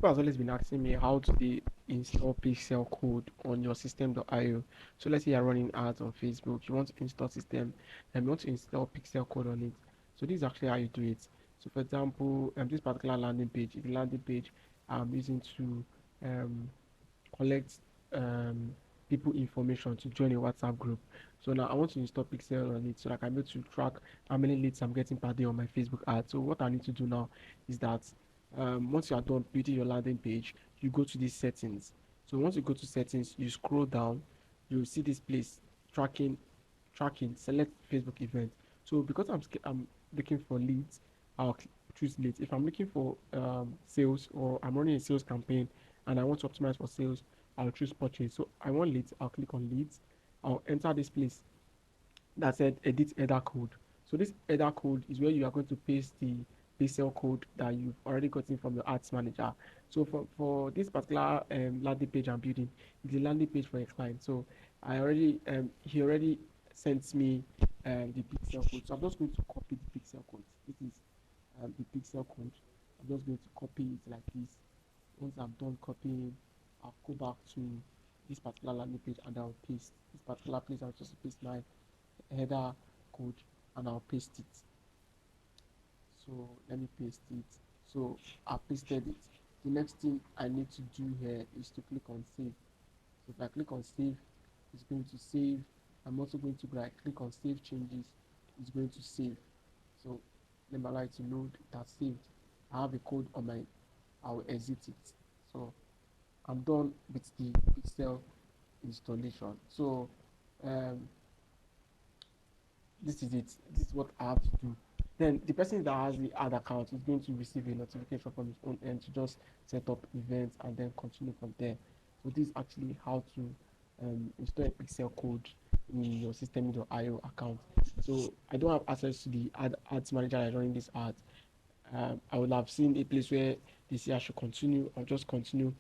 People has always been asking me how to install pixel code on your system.io. So let's say you're running ads on Facebook, you want to install system, and you want to install pixel code on it. So this is actually how you do it. So for example, this particular landing page is the landing page I'm using to um, collect people information to join a WhatsApp group. So now I want to install Pixel on it so that I can be able to track how many leads I'm getting per day on my Facebook ad. So what I need to do now is that once you are done building your landing page, you go to these settings. So once you go to settings, you scroll down, you see this place tracking, select Facebook event. So because I'm looking for leads, I'll choose leads. If I'm looking for sales or I'm running a sales campaign and I want to optimize for sales, I'll choose purchase. So I want leads, I'll click on leads. I'll enter this place that said edit header code. So this header code is where you are going to paste the pixel code that you've already gotten from your ads manager. So for this particular landing page I'm building, it's a landing page for a client. So he already sent me the pixel code. So I'm just going to copy the pixel code. This is the pixel code. I'm just going to copy it like this. Once I'm done copying, I'll go back to this particular landing page and I'll paste this particular place. I'll just paste my header code and I'll paste it. So let me paste it. So I pasted it. The next thing I need to do here is to click on save. So if I click on save, it's going to save. I'm also going to click on save changes. It's going to save. So let me allow it to load. That's saved. I have a code on my. I will exit it. So I'm done with the pixel installation. So um, this is it. This is what I have to do. Then the person that has the ad account is going to receive a notification from his own end to just set up events and then continue from there. So this is actually how to install a pixel code in your system.io account. So I don't have access to the ads manager that's running this ad. I would have seen a place where they say I should continue. I'll just continue,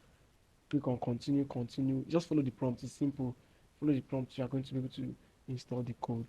click on continue, continue. Just follow the prompt. It's simple. Follow the prompt. You are going to be able to install the code.